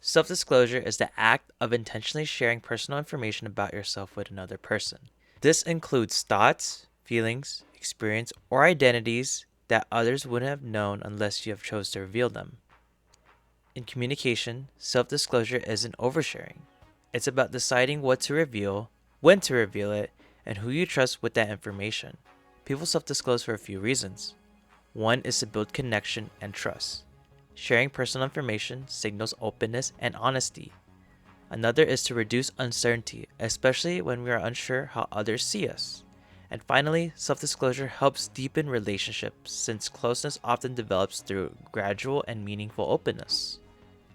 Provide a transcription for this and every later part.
Self-disclosure is the act of intentionally sharing personal information about yourself with another person. This includes thoughts, feelings, experience, or identities that others wouldn't have known unless you have chose to reveal them. In communication, self-disclosure isn't oversharing. It's about deciding what to reveal, when to reveal it, and who you trust with that information. People self-disclose for a few reasons. One is to build connection and trust. Sharing personal information signals openness and honesty. Another is to reduce uncertainty, especially when we are unsure how others see us. And finally, self-disclosure helps deepen relationships since closeness often develops through gradual and meaningful openness.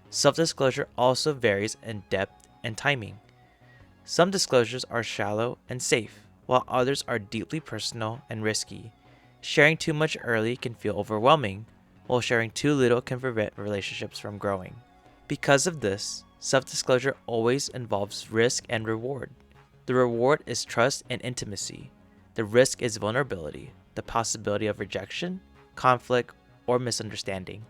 Self-disclosure also varies in depth and timing. Some disclosures are shallow and safe, while others are deeply personal and risky. Sharing too much early can feel overwhelming, while sharing too little can prevent relationships from growing. Because of this, self-disclosure always involves risk and reward. The reward is trust and intimacy. The risk is vulnerability, the possibility of rejection, conflict, or misunderstanding.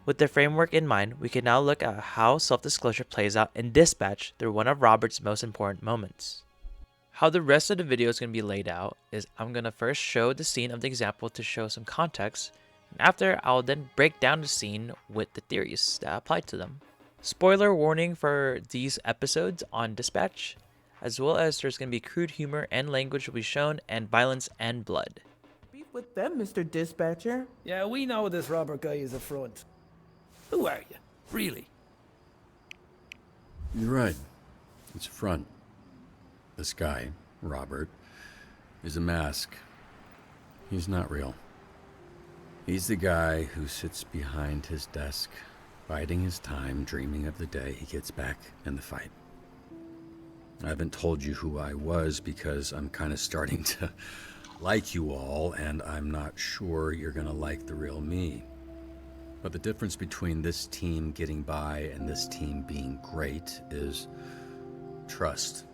With the framework in mind, we can now look at how self-disclosure plays out in Dispatch through one of Robert's most important moments. How the rest of the video is going to be laid out is I'm going to first show the scene of the example to show some context, and after I'll then break down the scene with the theories that apply to them. Spoiler warning for these episodes on Dispatch, as well as there's going to be crude humor and language will be shown, and violence and blood. Beef with them, Mr. Dispatcher. Yeah, we know this Robert guy is a front. Who are you, really? You're right. It's a front. This guy, Robert, is a mask. He's not real. He's the guy who sits behind his desk, biding his time, dreaming of the day he gets back in the fight. I haven't told you who I was because I'm kind of starting to like you all, and I'm not sure you're gonna like the real me. But the difference between this team getting by and this team being great is trust.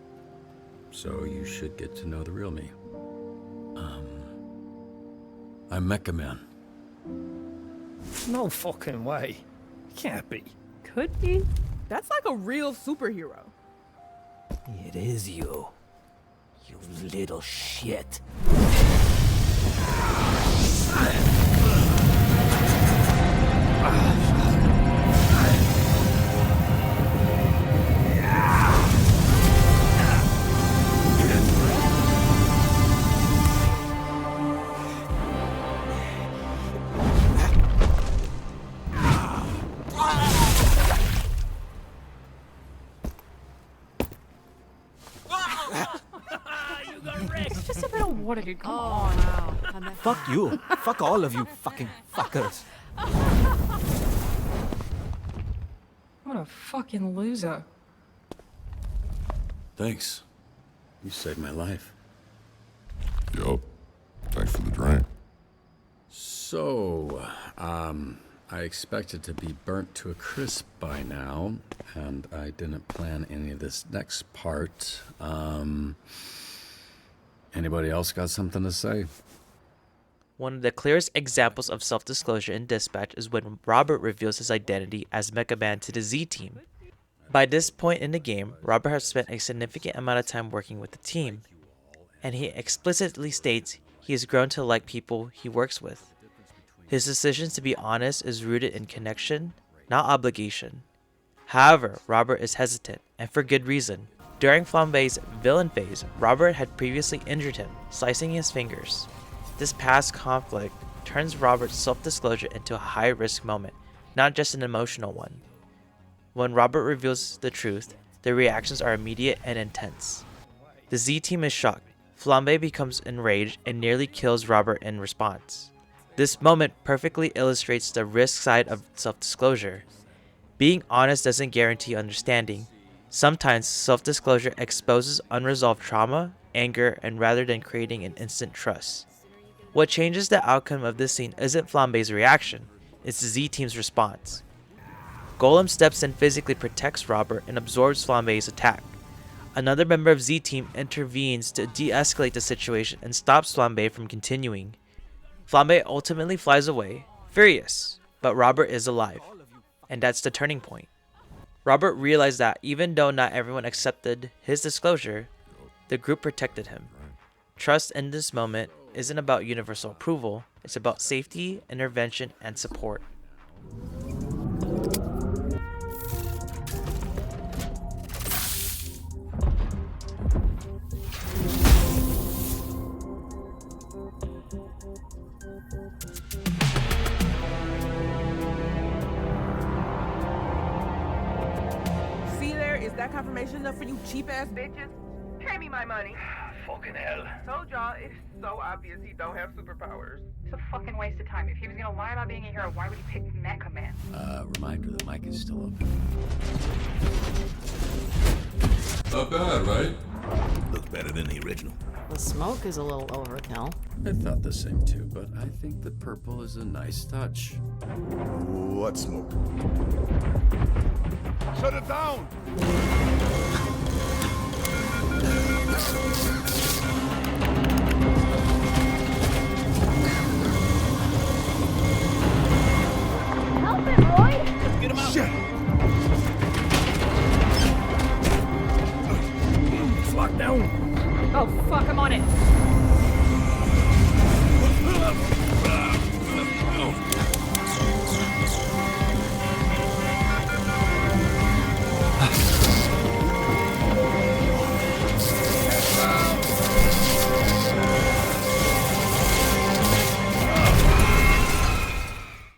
So you should get to know the real me. I'm Mecha Man. No fucking way. Can't be. Could be. That's like a real superhero. It is you. You little shit. It's just a bit of water, come on. Wow. Fuck you. Fuck all of you fucking fuckers. What a fucking loser. Thanks. You saved my life. Yup. Thanks for the drink. So, I expected to be burnt to a crisp by now, and I didn't plan any of this next part. Anybody else got something to say? One of the clearest examples of self-disclosure in Dispatch is when Robert reveals his identity as Mecha Man to the Z team. By this point in the game, Robert has spent a significant amount of time working with the team, and he explicitly states he has grown to like people he works with. His decision to be honest is rooted in connection, not obligation. However, Robert is hesitant, and for good reason. During Flambe's villain phase, Robert had previously injured him, slicing his fingers. This past conflict turns Robert's self-disclosure into a high-risk moment, not just an emotional one. When Robert reveals the truth, the reactions are immediate and intense. The Z team is shocked. Flambe becomes enraged and nearly kills Robert in response. This moment perfectly illustrates the risk side of self-disclosure. Being honest doesn't guarantee understanding. Sometimes self-disclosure exposes unresolved trauma, anger, and rather than creating an instant trust. What changes the outcome of this scene isn't Flambe's reaction, it's the Z team's response. Golem steps in, physically protects Robert and absorbs Flambe's attack. Another member of Z team intervenes to de-escalate the situation and stops Flambe from continuing. Flambe ultimately flies away, furious, but Robert is alive, and that's the turning point. Robert realized that even though not everyone accepted his disclosure, the group protected him. Trust in this moment isn't about universal approval, it's about safety, intervention, and support. See there? Is that confirmation enough for you cheap ass bitches? Pay me my money. Fucking hell. Told y'all, it's so obvious he don't have superpowers. It's a fucking waste of time. If he was gonna lie about being a hero, why would he pick Mecha Man? Reminder, the mic is still open. Not bad, right? Looks better than the original. The smoke is a little overkill. I thought the same too, but I think the purple is a nice touch. What smoke? Shut it down! Help him, Roy! Get him out! Shit! It's locked down. Oh, fuck, I'm on it.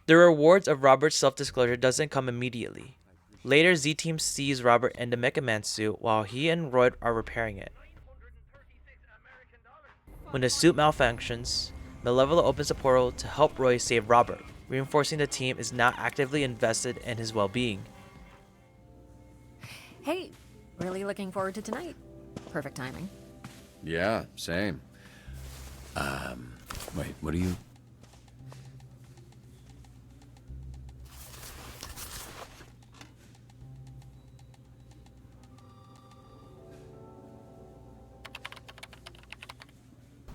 The rewards of Robert's self-disclosure doesn't come immediately. Later, Z-Team sees Robert in the Mecha Man suit while he and Roy are repairing it. When the suit malfunctions, Malevolent opens a portal to help Roy save Robert, reinforcing the team is now actively invested in his well-being. Hey, really looking forward to tonight. Perfect timing. Yeah, same. Wait, what are you...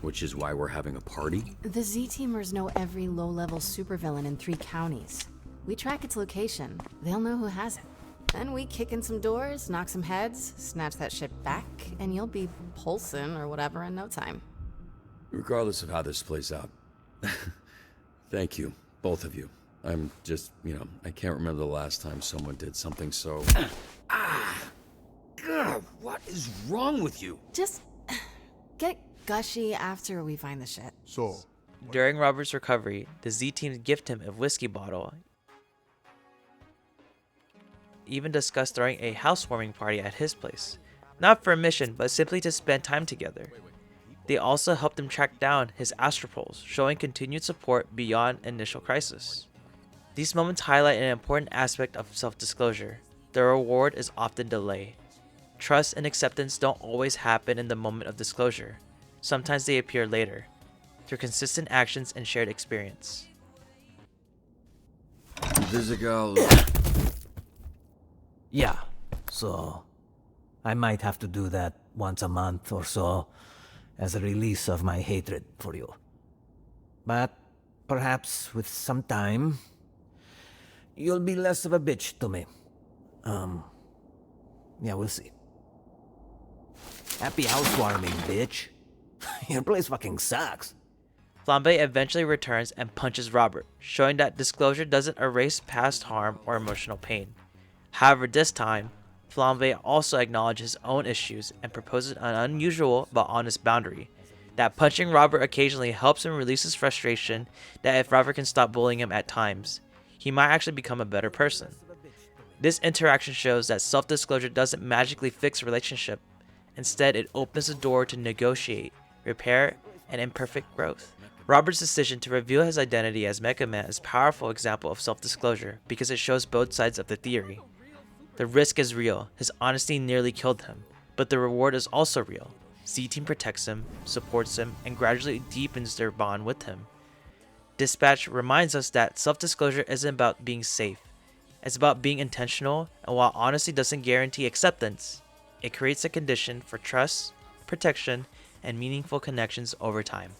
Which is why we're having a party? The Z-Teamers know every low-level supervillain in 3 counties. We track its location. They'll know who has it. Then we kick in some doors, knock some heads, snatch that shit back, and you'll be pulsing or whatever in no time. Regardless of how this plays out. Thank you, both of you. I'm just, I can't remember the last time someone did something so... God, what is wrong with you? Just get gushy after we find the shit. So, During Robert's recovery, the Z-Team gift him a whiskey bottle, even discussed throwing a housewarming party at his place. Not for a mission, but simply to spend time together. They also helped him track down his astropoles, showing continued support beyond initial crisis. These moments highlight an important aspect of self-disclosure. The reward is often delayed. Trust and acceptance don't always happen in the moment of disclosure. Sometimes they appear later, through consistent actions and shared experience. Visigal... Yeah, so I might have to do that once a month or so as a release of my hatred for you. But perhaps with some time, you'll be less of a bitch to me. Yeah, we'll see. Happy housewarming, bitch. Your place fucking sucks. Flambe eventually returns and punches Robert, showing that disclosure doesn't erase past harm or emotional pain. However, this time, Flambe also acknowledges his own issues and proposes an unusual but honest boundary, that punching Robert occasionally helps him release his frustration, that if Robert can stop bullying him at times, he might actually become a better person. This interaction shows that self-disclosure doesn't magically fix a relationship. Instead, it opens the door to negotiate, repair, and imperfect growth. Robert's decision to reveal his identity as Mecha Man is a powerful example of self-disclosure because it shows both sides of the theory. The risk is real, his honesty nearly killed him, but the reward is also real. Z-Team protects him, supports him, and gradually deepens their bond with him. Dispatch reminds us that self-disclosure isn't about being safe, it's about being intentional, and while honesty doesn't guarantee acceptance, it creates a condition for trust, protection, and meaningful connections over time.